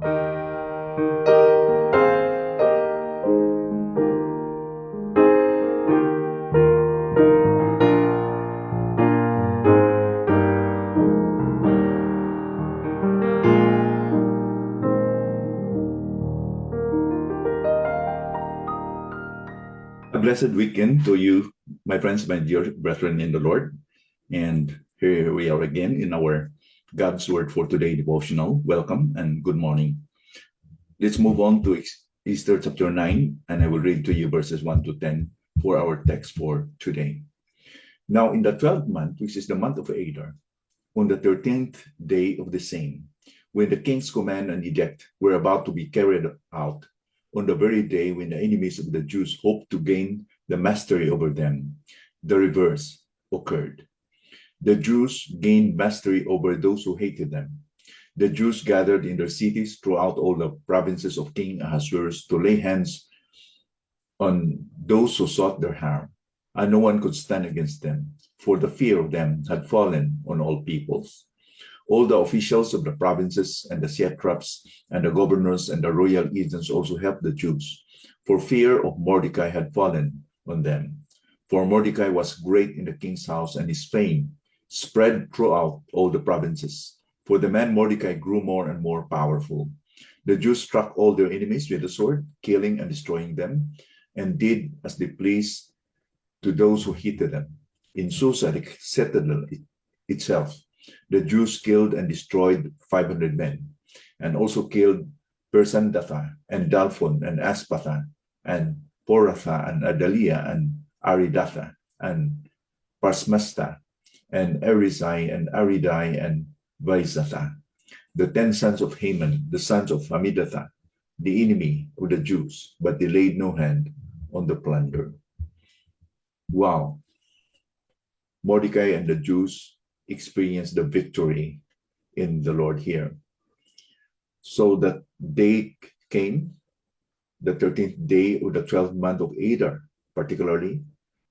A blessed weekend to you, my friends, my dear brethren in the Lord. And here we are again in our God's Word for Today devotional. Welcome and good morning. Let's move on to Esther chapter 9, and I will read to you verses 1 to 10 for our text for today. Now, in the 12th month, which is the month of Adar, on the 13th day of the same, when the king's command and edict were about to be carried out, on the very day when the enemies of the Jews hoped to gain the mastery over them, the reverse occurred. The Jews gained mastery over those who hated them. The Jews gathered in their cities throughout all the provinces of King Ahasuerus to lay hands on those who sought their harm, and no one could stand against them, for the fear of them had fallen on all peoples. All the officials of the provinces and the satraps and the governors and the royal agents also helped the Jews, for fear of Mordecai had fallen on them. For Mordecai was great in the king's house, and his fame spread throughout all the provinces. For the man Mordecai grew more and more powerful. The Jews struck all their enemies with the sword, killing and destroying them, and did as they pleased to those who hated them. In Susa, the citadel itself, the Jews killed and destroyed 500 men, and also killed Parshandatha and Dalphon and Aspatha and Poratha and Adalia and Aridatha and Parmashta and Arisai and Aridai and Vaizatha, the 10 sons of Haman, the sons of Hammedatha, the enemy of the Jews, but they laid no hand on the plunder. Wow. Mordecai and the Jews experienced the victory in the Lord here. So that day came, the 13th day of the 12th month of Adar, particularly,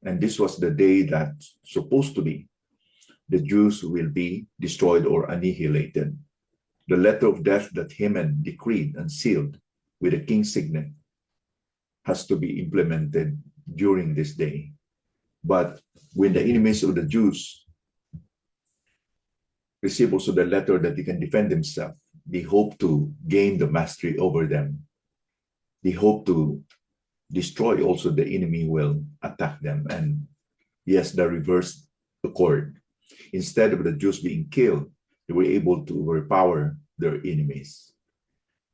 and this was the day that supposed to be the Jews will be destroyed or annihilated. The letter of death that Haman decreed and sealed with the king's signet has to be implemented during this day. But when the enemies of the Jews receive also the letter that they can defend themselves, they hope to gain the mastery over them. They hope to destroy also the enemy will attack them. And yes, the reverse occurred. Instead of the Jews being killed, they were able to overpower their enemies.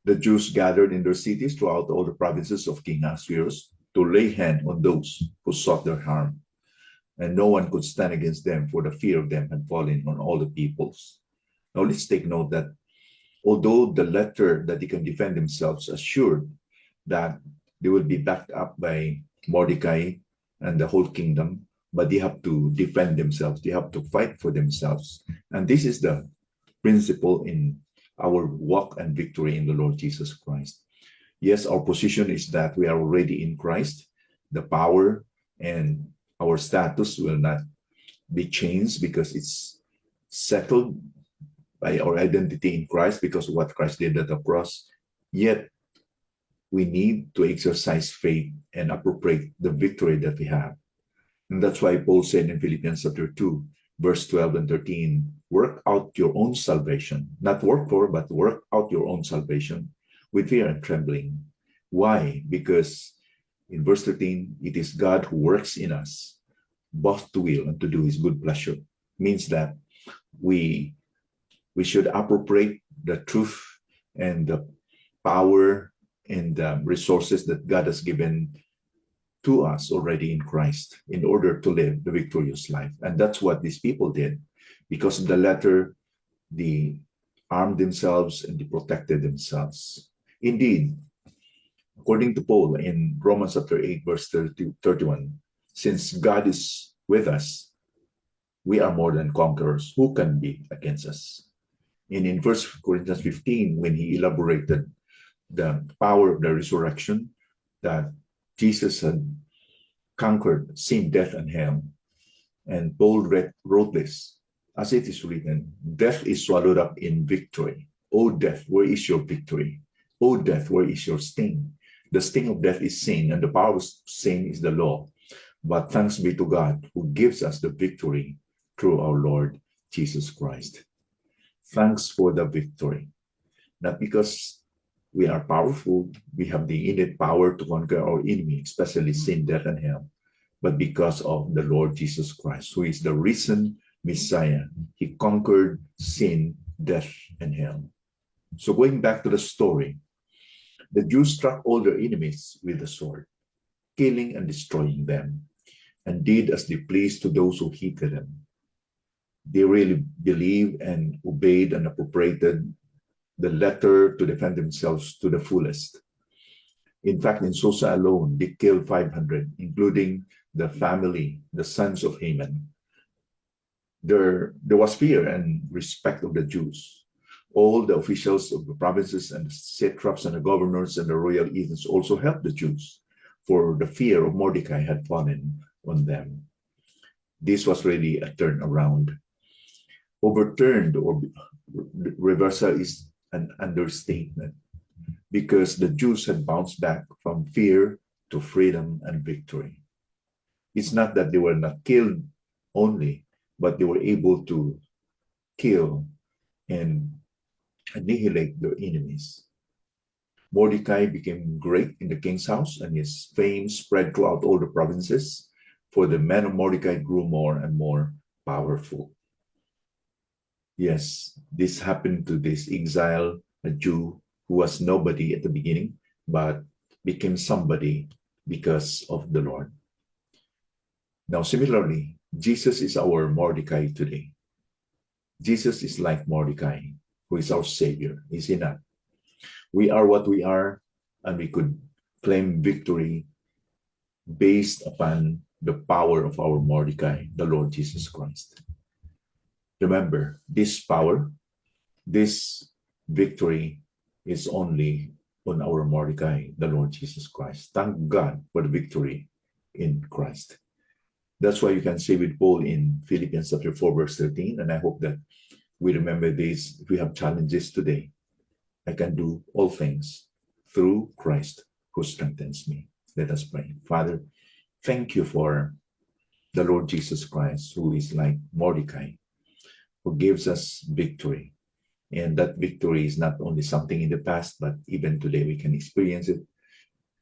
The Jews gathered in their cities throughout all the provinces of King Ahasuerus to lay hand on those who sought their harm, and no one could stand against them, for the fear of them had fallen on all the peoples. Now let's take note that although the letter that they can defend themselves assured that they will be backed up by Mordecai and the whole kingdom, but they have to defend themselves. They have to fight for themselves. And this is the principle in our walk and victory in the Lord Jesus Christ. Yes, our position is that we are already in Christ. The power and our status will not be changed because it's settled by our identity in Christ because of what Christ did at the cross. Yet, we need to exercise faith and appropriate the victory that we have. And that's why Paul said in Philippians chapter 2, verse 12 and 13, work out your own salvation, not work for, but work out your own salvation with fear and trembling. Why? Because in verse 13, it is God who works in us, both to will and to do his good pleasure. Means that we should appropriate the truth and the power and the resources that God has given to us already in Christ in order to live the victorious life. And that's what these people did. Because of the letter, they armed themselves and they protected themselves. Indeed, according to Paul in Romans chapter 8, verse 31, since God is with us, we are more than conquerors. Who can be against us? And in 1 Corinthians 15, when he elaborated the power of the resurrection, that Jesus had conquered sin, death, and hell. And Paul wrote this, as it is written, death is swallowed up in victory. O death, where is your victory? O death, where is your sting? The sting of death is sin, and the power of sin is the law. But thanks be to God who gives us the victory through our Lord Jesus Christ. Thanks for the victory. Not because we are powerful, we have the innate power to conquer our enemy, especially sin, death, and hell, but because of the Lord Jesus Christ, who is the risen Messiah. He conquered sin, death, and hell. So going back to the story, the Jews struck all their enemies with the sword, killing and destroying them, and did as they pleased to those who hated them. They really believed and obeyed and appropriated the letter to defend themselves to the fullest. In fact, in Susa alone, they killed 500, including the family, the sons of Haman. There was fear and respect of the Jews. All the officials of the provinces and the satraps and the governors and the royal edicts also helped the Jews, for the fear of Mordecai had fallen on them. This was really a turnaround. Overturned or reversal is an understatement, because the Jews had bounced back from fear to freedom and victory. It's not that they were not killed only, but they were able to kill and annihilate their enemies. Mordecai became great in the king's house, and his fame spread throughout all the provinces, for the men of Mordecai grew more and more powerful. Yes, this happened to this exile, a Jew who was nobody at the beginning, but became somebody because of the Lord. Now, similarly, Jesus is our Mordecai today. Jesus is like Mordecai, who is our Savior, is he not? We are what we are, and we could claim victory based upon the power of our Mordecai, the Lord Jesus Christ. Remember, this power, this victory is only on our Mordecai, the Lord Jesus Christ. Thank God for the victory in Christ. That's why you can say with Paul in Philippians chapter 4, verse 13, and I hope that we remember this. If we have challenges today, I can do all things through Christ who strengthens me. Let us pray. Father, thank you for the Lord Jesus Christ, who is like Mordecai, who gives us victory. And that victory is not only something in the past, but even today we can experience it.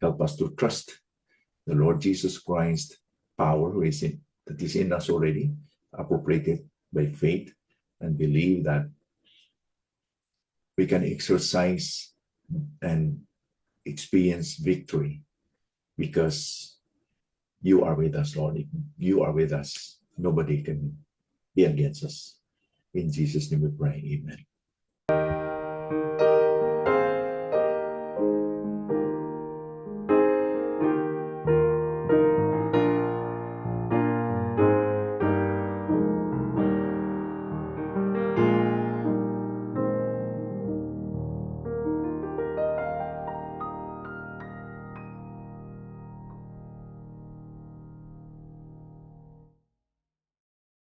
Help us to trust the Lord Jesus Christ power that is in us already, appropriated by faith, and believe that we can exercise and experience victory because you are with us, Lord. You are with us. Nobody can be against us. In Jesus' name we pray. Amen.